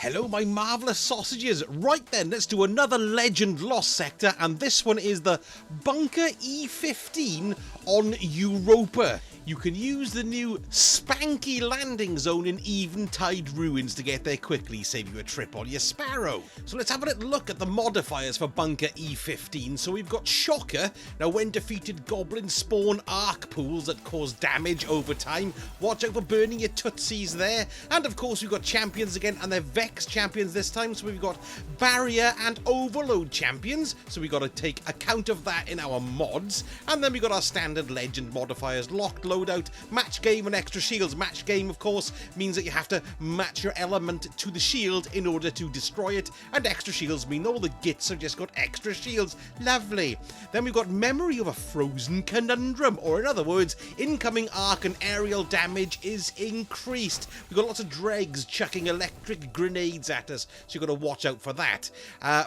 Hello my marvellous sausages. Right then, let's do another Legend Lost Sector, and this one is the Bunker E15 on Europa. You can use the new spanky landing zone in Eventide Ruins to get there quickly, save you a trip on your Sparrow. So let's have a little look at the modifiers for Bunker E15. So we've got Shocker. Now when defeated, goblins spawn arc pools that cause damage over time. Watch out for burning your tootsies there. And of course we've got champions again, and they're Vex champions this time. So we've got Barrier and Overload champions. So we've got to take account of that in our mods. And then we've got our standard legend modifiers, locked loadout, match game and extra shields. Match game, of course, means that you have to match your element to the shield in order to destroy it, and extra shields mean all the gits have just got extra shields. Lovely. Then we've got Memory of a Frozen Conundrum, or in other words, incoming arc and aerial damage is increased. We've got lots of dregs chucking electric grenades at us, so you've got to watch out for that.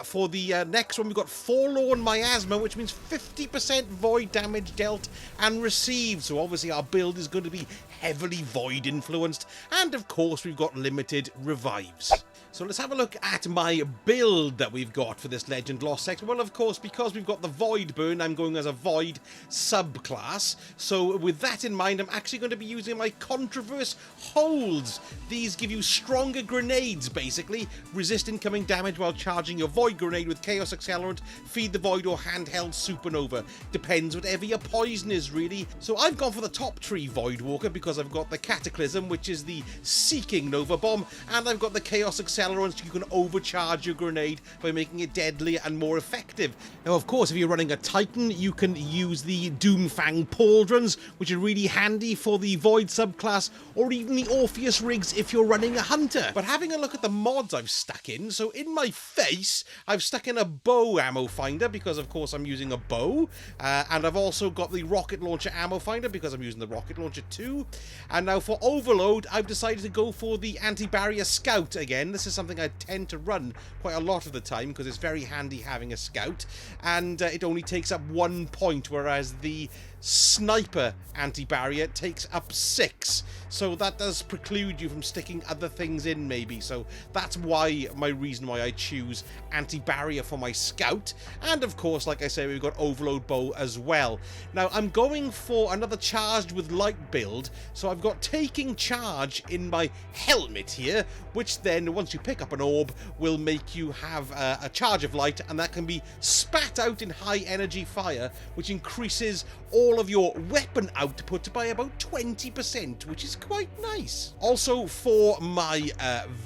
For the next one, we've got Forlorn Miasma, which means 50% void damage dealt and received. So obviously our build is going to be heavily void influenced, and of course we've got limited revives. So let's have a look at my build that we've got for this Legend Lost Sector. Well, of course, because we've got the Void Burn, I'm going as a Void subclass. So with that in mind, I'm actually going to be using my Controverse Holds. These give you stronger grenades, basically. Resist incoming damage while charging your Void Grenade with Chaos Accelerant, Feed the Void, or Handheld Supernova. Depends whatever your poison is, really. So I've gone for the top tree Void Walker because I've got the Cataclysm, which is the Seeking Nova Bomb, and I've got the Chaos Accelerant, so you can overcharge your grenade by making it deadlier and more effective. Now, of course, if you're running a Titan, you can use the Doomfang Pauldrons, which are really handy for the Void subclass, or even the Orpheus Rigs if you're running a Hunter. But having a look at the mods I've stuck in, so in my face, I've stuck in a bow ammo finder because, of course, I'm using a bow, and I've also got the rocket launcher ammo finder because I'm using the rocket launcher too. And now for Overload, I've decided to go for the Anti-Barrier Scout again. This is something I tend to run quite a lot of the time because it's very handy having a scout, and it only takes up 1 point, whereas the Sniper anti-barrier takes up 6, so that does preclude you from sticking other things in, maybe. So that's why my reason why I choose anti-barrier for my scout. And of course, like I say, we've got Overload bow as well. Now I'm going for another charged with light build, so I've got taking charge in my helmet here, which then once you pick up an orb will make you have a charge of light, and that can be spat out in high energy fire, which increases all of your weapon output by about 20%, which is quite nice. Also for my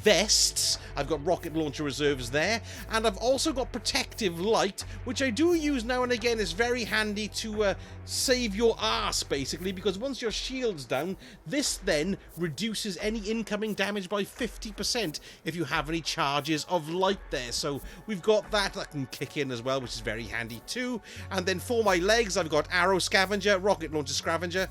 vests, I've got rocket launcher reserves there, and I've also got protective light, which I do use now and again. It's very handy to save your arse, basically, because once your shield's down, this then reduces any incoming damage by 50% if you have any charges of light there. So we've got that can kick in as well, which is very handy too. And then for my legs, I've got Arrow Scavenger, Rocket Launcher Scravenger,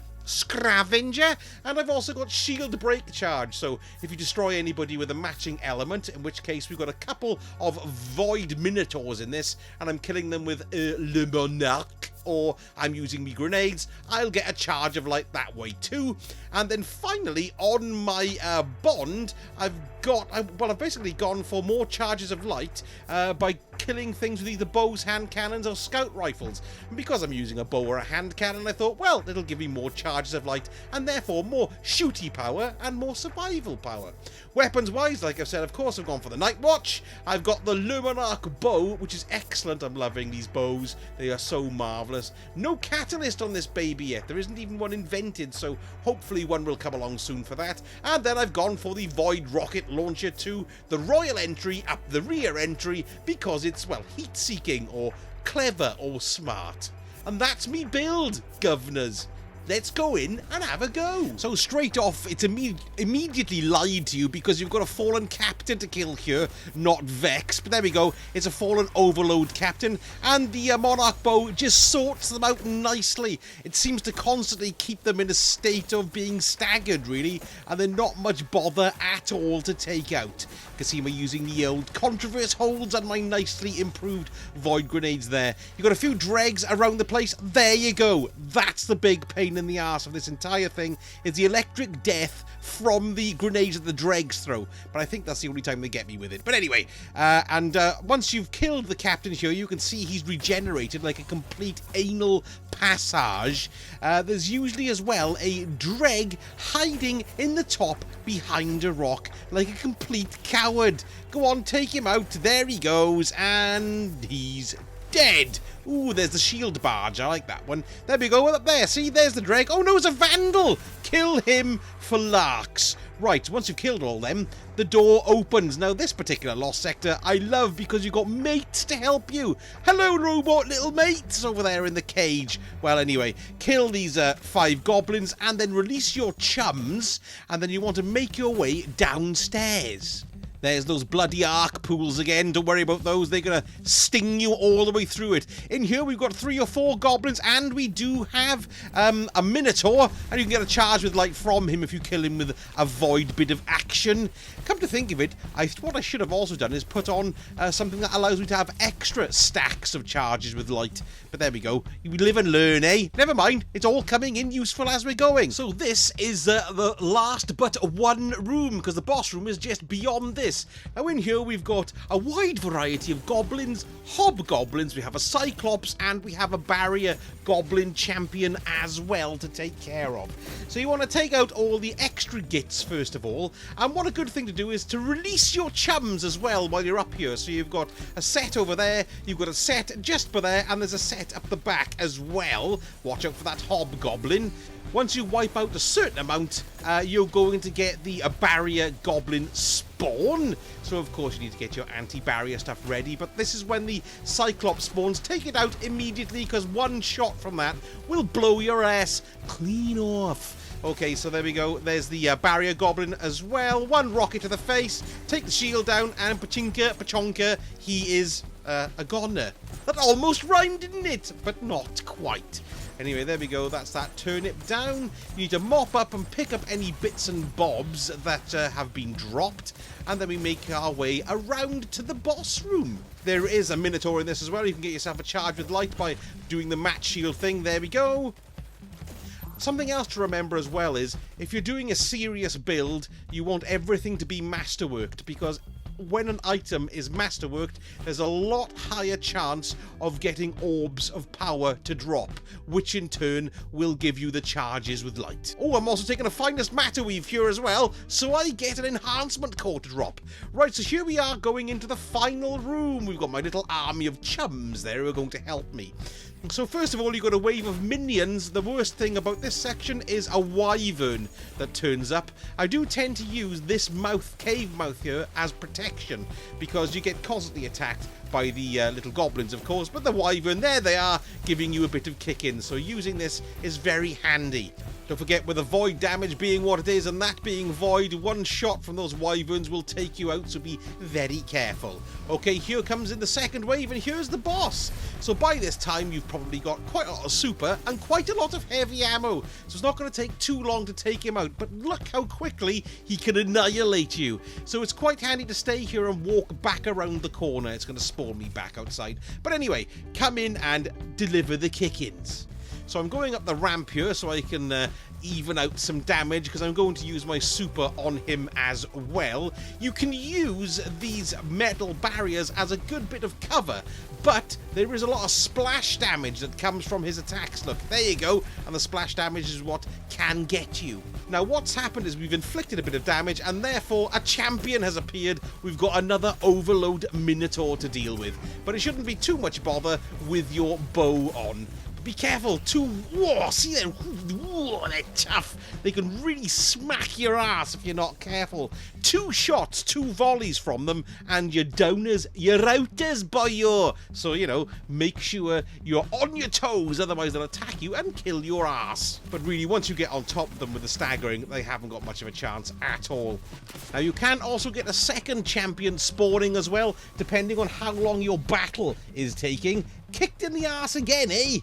and I've also got Shield Break Charge, so if you destroy anybody with a matching element, in which case we've got a couple of Void Minotaurs in this, and I'm killing them with Le Monarque, or I'm using me grenades, I'll get a charge of light that way too. And then finally, on my Bond, I've basically gone for more charges of light by killing things with either bows, hand cannons, or scout rifles. And because I'm using a bow or a hand cannon, I thought, well, it'll give me more charges of light, and therefore more shooty power and more survival power. Weapons-wise, like I've said, of course, I've gone for the Night Watch. I've got the Luminarch bow, which is excellent. I'm loving these bows. They are so marvellous. No catalyst on this baby yet. There isn't even one invented, so hopefully one will come along soon for that. And then I've gone for the Void Rocket Launcher 2, the Royal Entry up the rear entry, because it's, well, heat-seeking or clever or smart. And that's me build, governors. Let's go in and have a go. So straight off, it's immediately lied to you because you've got a fallen captain to kill here, not Vex. But there we go. It's a fallen Overload captain, and the Monarch bow just sorts them out nicely. It seems to constantly keep them in a state of being staggered, really, and they're not much bother at all to take out. You can see me using the old Controverse Holds and my nicely improved Void Grenades there. You've got a few dregs around the place. There you go. That's the big pain in the arse of this entire thing is the electric death from the grenades that the dregs throw. But I think that's the only time they get me with it. But anyway, once you've killed the captain here, you can see he's regenerated like a complete anal passage. There's usually as well a dreg hiding in the top behind a rock like a complete coward. Go on, take him out. There he goes, and he's dead. Ooh, there's the shield barge. I like that one. There we go. Up there. See, there's the dreg. Oh no, it's a vandal. Kill him for larks. Right, once you've killed all them, the door opens. Now, this particular Lost Sector I love because you've got mates to help you. Hello, robot little mates over there in the cage. Well, anyway, kill these 5 goblins and then release your chums, and then you want to make your way downstairs. There's those bloody arc pools again. Don't worry about those. They're going to sting you all the way through it. In here, we've got 3 or 4 goblins, and we do have a Minotaur, and you can get a charge with light from him if you kill him with a void bit of action. Come to think of it, what I should have also done is put on something that allows me to have extra stacks of charges with light. But there we go. You live and learn, eh? Never mind. It's all coming in useful as we're going. So this is the last but one room, because the boss room is just beyond this. Now in here we've got a wide variety of goblins, hobgoblins, we have a cyclops, and we have a barrier goblin champion as well to take care of. So you want to take out all the extra gits first of all, and what a good thing to do is to release your chums as well while you're up here. So you've got a set over there, you've got a set just for there, and there's a set up the back as well. Watch out for that hobgoblin. Once you wipe out a certain amount, you're going to get the barrier goblin spawn. So, of course, you need to get your anti-barrier stuff ready. But this is when the Cyclops spawns. Take it out immediately, because one shot from that will blow your ass clean off. Okay, so there we go. There's the barrier goblin as well. One rocket to the face. Take the shield down, and pachonka, he is a goner. That almost rhymed, didn't it? But not quite. Anyway, there we go. That's that turnip down. You need to mop up and pick up any bits and bobs that have been dropped. And then we make our way around to the boss room. There is a Minotaur in this as well. You can get yourself a charge with light by doing the match shield thing. There we go. Something else to remember as well is, if you're doing a serious build, you want everything to be masterworked, because when an item is masterworked, there's a lot higher chance of getting orbs of power to drop, which in turn will give you the charges with light. Oh, I'm also taking a finest matter weave here as well, so I get an enhancement core to drop. Right, so here we are going into the final room. We've got my little army of chums there who are going to help me. So first of all, you've got a wave of minions. The worst thing about this section is a wyvern that turns up. I do tend to use this cave mouth here as protection, because you get constantly attacked by the little goblins, of course, but the wyvern, there they are, giving you a bit of kick-in, so using this is very handy. Don't forget, with the void damage being what it is, and that being void, one shot from those wyverns will take you out, so be very careful. Okay, here comes in the second wave, and here's the boss. So by this time, you've probably got quite a lot of super and quite a lot of heavy ammo, so it's not going to take too long to take him out, but look how quickly he can annihilate you. So it's quite handy to stay here and walk back around the corner. It's going to spawn me back outside. But anyway, come in and deliver the kick-ins. So I'm going up the ramp here so I can even out some damage, because I'm going to use my super on him as well. You can use these metal barriers as a good bit of cover, but there is a lot of splash damage that comes from his attacks. Look, there you go, and the splash damage is what can get you. Now what's happened is we've inflicted a bit of damage, and therefore a champion has appeared. We've got another overload Minotaur to deal with, but it shouldn't be too much bother with your bow on. Be careful, whoa, see them, whoa, they're tough. They can really smack your ass if you're not careful. 2 shots, 2 volleys from them, and you're downers, you're outers, boyo. So, you know, make sure you're on your toes, otherwise they'll attack you and kill your ass. But really, once you get on top of them with the staggering, they haven't got much of a chance at all. Now, you can also get a second champion spawning as well, depending on how long your battle is taking. Kicked in the ass again, eh?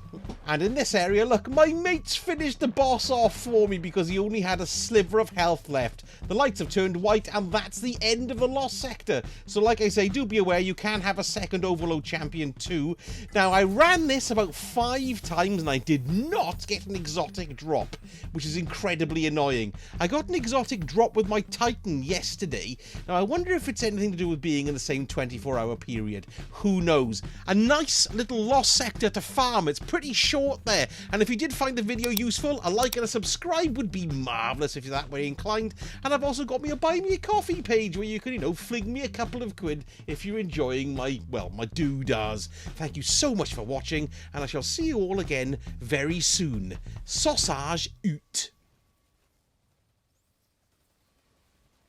And in this area, look, my mate's finished the boss off for me because he only had a sliver of health left. The lights have turned white, and that's the end of the Lost Sector. So like I say, do be aware you can have a second Overload Champion too. Now, I ran this about 5 times, and I did not get an exotic drop, which is incredibly annoying. I got an exotic drop with my Titan yesterday. Now, I wonder if it's anything to do with being in the same 24-hour period. Who knows? A nice little Lost Sector to farm. It's pretty short there, and if you did find the video useful, a like and a subscribe would be marvellous if you're that way inclined. And I've also got me a buy me a coffee page where you can, you know, fling me a couple of quid if you're enjoying my, well, my doodads. Thank you so much for watching, and I shall see you all again very soon. Sausage out.